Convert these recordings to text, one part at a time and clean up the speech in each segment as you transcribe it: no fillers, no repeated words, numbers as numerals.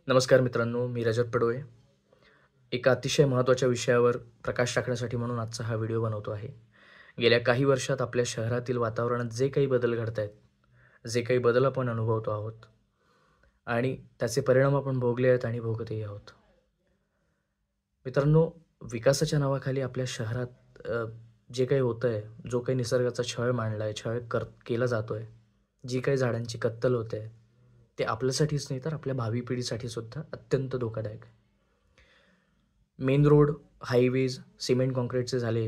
नमस्कार मित्रांनो, मी रजत पडोळे. एका अतिशय महत्त्वाच्या विषयावर प्रकाश टाकण्यासाठी म्हणून आजचा हा व्हिडिओ बनवतो आहे. गेल्या काही वर्षात आपल्या शहरातील वातावरणात जे काही बदल घडत आहेत, जे काही बदल आपण अनुभवतो आहोत आणि त्याचे परिणाम आपण भोगले आहेत आणि भोगतही आहोत. मित्रांनो, विकासाच्या नावाखाली आपल्या शहरात जे काही होतंय, जो काही निसर्गाचा छळ मांडलाय, केला जातोय, जी काही झाडांची कत्तल होते, ते आपल्यासाठीच नाही तर आपल्या भावी पिढीसाठी सुद्धा अत्यंत धोकादायक आहे. मेन रोड, हायवेज सिमेंट काँक्रीटचे झाले.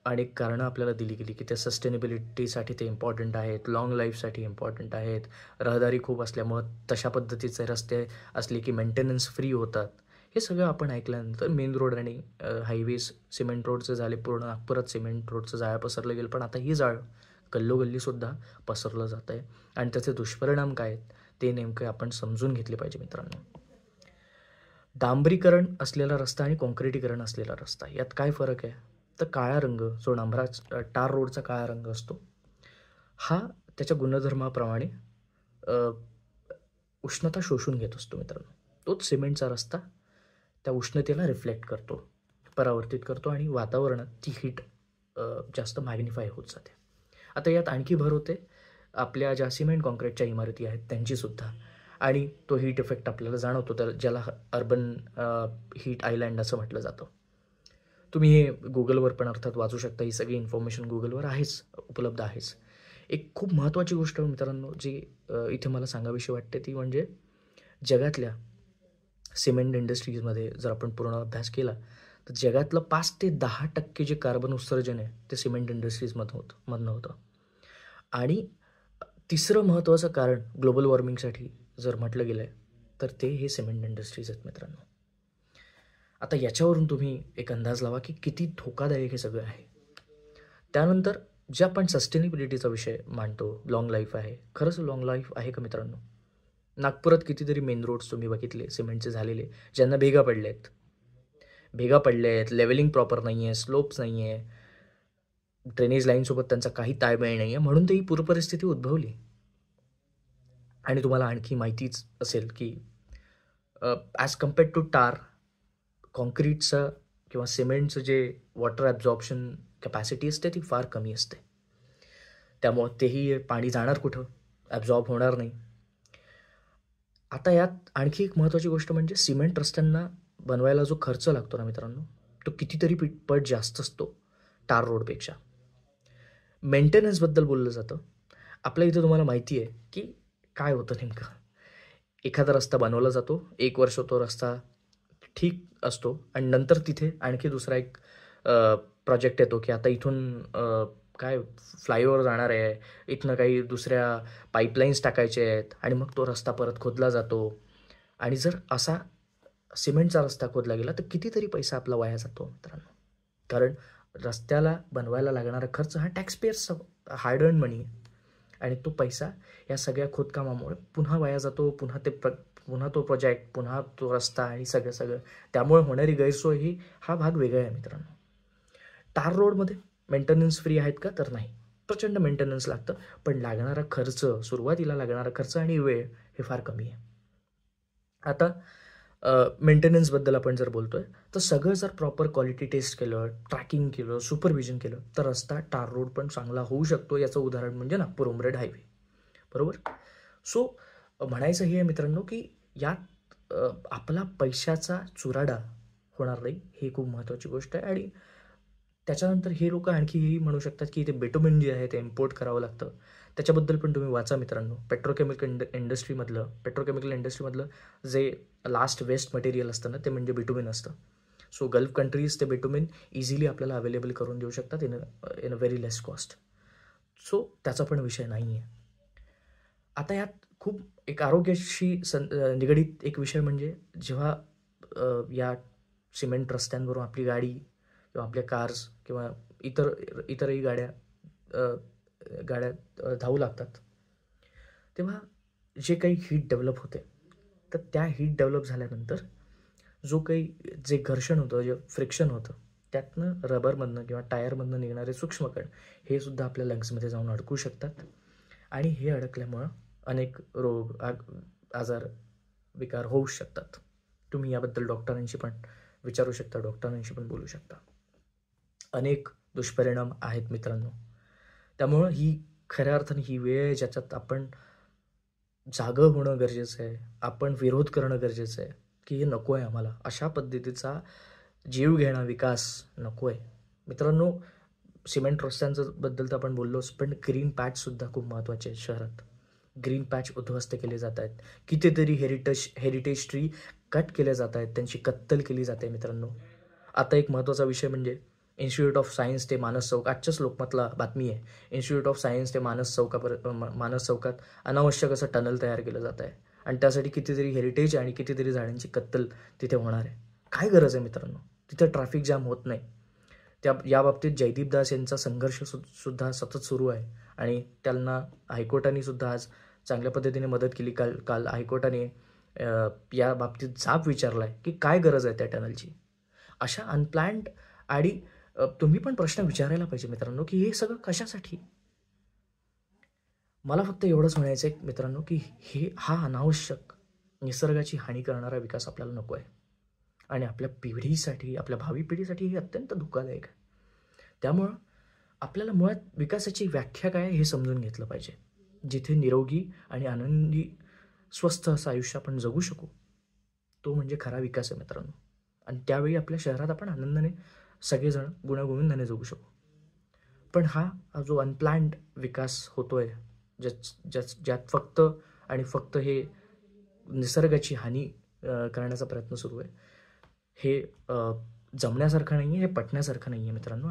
अनेक कारणं आपल्याला दिली गेली की ते सस्टेनेबिलिटीसाठी ते इम्पॉर्टंट आहेत, लाँग लाईफसाठी इम्पॉर्टंट आहेत. रहदारी खूप असल्यामुळं तशा पद्धतीचे रस्ते असले की मेंटेनन्स फ्री होतात. हे सगळं आपण ऐकल्यानंतर मेन रोड आणि हायवेज सिमेंट रोडचे झाले. पूर्ण नागपुरात सिमेंट रोडचं जाळं पसरलं गेलं. पण आता ही जाळं गल्लोगल्लीसुद्धा पसरलं जात आहे आणि त्याचे दुष्परिणाम काय आहेत ते नेमके आपण समजून घेतले पाहिजे मित्रांनो. डांबरीकरण असलेला रस्ता आणि काँक्रिटीकरण असलेला रस्ता यात काय फरक आहे? तर काळा रंग जो टार रोडचा काळा रंग असतो, हा त्याच्या गुणधर्माप्रमाणे अ, उष्णता शोषून घेत असतो मित्रांनो. तोच सिमेंटचा रस्ता त्या उष्णतेला रिफ्लेक्ट करतो, परावर्तित करतो आणि वातावरणात ती हीट जास्त मॅग्निफाय होत जाते. आता यात आणखी भर होते आपल्या ज्या सिमेंट काँक्रीटच्या इमारती आहेत त्यांचीसुद्धा आणि तो हीट इफेक्ट आपल्याला जाणवतो, तर ज्याला अर्बन हीट आयलँड असं म्हटलं जातं. तुम्ही हे Googleवर पण अर्थात वाचू शकता. ही सगळी इन्फॉर्मेशन Googleवर आहेच, उपलब्ध आहेच. एक खूप महत्त्वाची गोष्ट मित्रांनो जी इथे मला सांगावीशी वाटते ती म्हणजे जगातल्या सिमेंट इंडस्ट्रीजमध्ये जर आपण पूर्ण अभ्यास केला, तर जगातलं 5 ते 10% जे कार्बन उत्सर्जन आहे, ते सिमेंट मधनं होतं. आणि तिसरं महत्त्वाचं कारण ग्लोबल वॉर्मिंगसाठी जर म्हटलं गेलं आहे, तर ते हे सिमेंट इंडस्ट्रीज आहेत मित्रांनो. आता याच्यावरून तुम्ही एक अंदाज लावा की किती धोकादायक हे सगळं आहे. त्यानंतर जे आपण सस्टेनेबिलिटीचा विषय मांडतो, लाँग लाईफ आहे. खरंच लाँग लाईफ आहे का मित्रांनो? नागपुरात कितीतरी मेन रोड्स तुम्ही बघितले सिमेंटचे झालेले, ज्यांना भेगा पडल्या आहेत. भेगा पडल्या आहेत, लेव्हलिंग प्रॉपर नाही आहे, स्लोप्स नाही आहे, ड्रेनेज लाईनसोबत त्यांचा काही ताळमेळ नाही आहे, म्हणून तर ही पूरपरिस्थिती उद्भवली. आणि तुम्हाला आणखी माहितीच असेल की ॲज कम्पेअर्ड टू टार, काँक्रीटचं किंवा सिमेंटचं जे वॉटर ॲब्झॉर्प्शन कॅपॅसिटी असते ती फार कमी असते. त्यामुळं तेही पाणी जाणार कुठं? ॲब्झॉर्ब होणार नाही. आता यात आणखी एक महत्त्वाची गोष्ट म्हणजे सिमेंट रस्त्यांना बनवायला जो खर्च लागतो ना मित्रांनो, तो कितीतरी पट जास्त असतो टार रोडपेक्षा. मेंटेनन्सबद्दल बोललं जातं. आपल्या इथं तुम्हाला माहिती आहे की काय होतं नेमकं. एखादा रस्ता बनवला जातो, 1 वर्ष तो रस्ता ठीक असतो आणि नंतर तिथे आणखी दुसरा एक प्रोजेक्ट येतो की आता इथून काय फ्लायओव्हर जाणार आहे, इथनं काही दुसऱ्या पाईपलाईन्स टाकायचे आहेत आणि मग तो रस्ता परत खोदला जातो. आणि जर असा सिमेंटचा रस्ता खोदला गेला तर कितीतरी पैसा आपला वाया जातो मित्रांनो. कारण रस्त्याला बनवायला लागणारा खर्च हा टॅक्सपेयर्सचा हार्ड अर्न मनी आहे आणि तो पैसा या सगळ्या खोदकामामुळे पुन्हा वाया जातो. पुन्हा तो प्रोजेक्ट, पुन्हा तो रस्ता आणि सगळं. त्यामुळे होणारी गैरसोय ही हा भाग वेगळा आहे मित्रांनो. टार रोडमध्ये मेंटेनन्स फ्री आहेत का? तर नाही. प्रचंड मेंटेनन्स लागतं, पण लागणारा खर्च, सुरुवातीला लागणारा खर्च आणि वेळ हे फार कमी आहे. आता मेंटेनन्सबद्दल आपण जर बोलतोय, तर सगळं जर प्रॉपर क्वालिटी टेस्ट केलं, ट्रॅकिंग केलं, सुपरविजन केलं, तर रस्ता टार रोड पण चांगला होऊ शकतो. याचं उदाहरण म्हणजे नागपूर उमरेड हायवे. बरोबर? सो म्हणायचं हे आहे मित्रांनो, की यात आपला पैशाचा चुराडा होणार नाही, ही खूप महत्त्वाची गोष्ट आहे. आणि त्याच्यानंतर हे लोकं आणखी हेही म्हणू शकतात, की ते बिटुमेन जे आहे ते इम्पोर्ट करावं लागतं. त्याच्याबद्दल पण तुम्ही वाचा मित्रांनो. पेट्रोकेमिकल इंडस्ट्रीमधलं जे लास्ट वेस्ट मटेरियल असतं ना, ते म्हणजे बिटुमेन असतं. सो गल्फ कंट्रीज ते बिटुमेन इझिली आपल्याला अवेलेबल करून देऊ शकतात in a very less cost. So त्याचा पण विषय नाही आहे. आता यात खूप एक आरोग्याशी निगडीत एक विषय म्हणजे जेव्हा या सिमेंट रस्त्यांवरून आपली गाडी किंवा आपल्या कार्स किंवा इतरही अ, गाड्या धावू लागतात, तेव्हा जे काही हीट डेव्हलप होते, तर त्या हीट डेव्हलप झाल्यानंतर जो काही जे घर्षण होतं, जे फ्रिक्शन होतं, त्यातनं रबरमधनं किंवा टायरमधनं निघणारे सूक्ष्मकण हे सुद्धा आपल्या लंग्समध्ये जाऊन अडकू शकतात आणि हे अडकल्यामुळं अनेक रोग आजार विकार होऊ शकतात. तुम्ही याबद्दल डॉक्टरांशी पण विचारू शकता, डॉक्टरांशी पण बोलू शकता. अनेक दुष्परिणाम आहेत मित्रांनो. त्यामुळं ही खऱ्या अर्थाने ही वेळ आहे ज्याच्यात आपण जागं होणं गरजेचं आहे. आपण विरोध करणं गरजेचं आहे, की हे नको आहे आम्हाला. अशा पद्धतीचा जीवघेणा विकास नको आहे. मित्रांनो, सिमेंट रस्त्यांचं बद्दल तर आपण बोललोच, पण ग्रीन पॅचसुद्धा खूप महत्त्वाचे आहेत शहरात. ग्रीन पॅच उद्ध्वस्त केले जात आहेत. कितीतरी हेरिटेज ट्री कट केले जात आहेत, त्यांची कत्तल केली जाते मित्रांनो. आता एक महत्त्वाचा विषय म्हणजे इन्स्टिट्यूट ऑफ सायन्स ते मानस चौक, आजच्याच लोकमतला बातमी आहे. इन्स्टिट्यूट ऑफ सायन्स ते मानस चौकात अनावश्यक असं टनल तयार केलं जात आहे आणि त्यासाठी कितीतरी हेरिटेज आणि कितीतरी झाडांची कत्तल तिथे होणार आहे. काय गरज आहे मित्रांनो? तिथे ट्रॅफिक जाम होत नाही. याबाबतीत जयदीप दास यांचा संघर्ष सुद्धा सतत सुरू आहे आणि त्यांना हायकोर्टाने सुद्धा आज चांगल्या पद्धतीने मदत केली. काल हायकोर्टाने या बाबतीत जाब विचारला आहे की काय गरज आहे त्या टनलची. अशा अनप्लॅन्ड आणि तुम्ही पण प्रश्न विचारायला पाहिजे मित्रांनो की हे सगळं कशासाठी. मला फक्त एवढंच म्हणायचं आहे मित्रांनो की हा अनावश्यक निसर्गाची हानी करणारा विकास आपल्याला नको आहे आणि आपल्या पिढीसाठी, आपल्या भावी पिढीसाठी हे अत्यंत धोकादायक आहे. त्यामुळं आपल्याला मुळात विकासाची व्याख्या काय हे समजून घेतलं पाहिजे. जिथे निरोगी आणि आनंदी स्वस्थ असं आयुष्य आपण जगू शकू, तो म्हणजे खरा विकास आहे मित्रांनो. आणि त्यावेळी आपल्या शहरात आपण आनंदाने सगळेजण गुण्यागोविंदाने जगू शकू. पण हा जो अनप्लॅन्ड विकास होतोय, ज्यात फक्त हे निसर्गाची हानी करण्याचा प्रयत्न सुरू आहे, हे जमण्यासारखं नाही आहे, हे पटण्यासारखं नाही आहे मित्रांनो.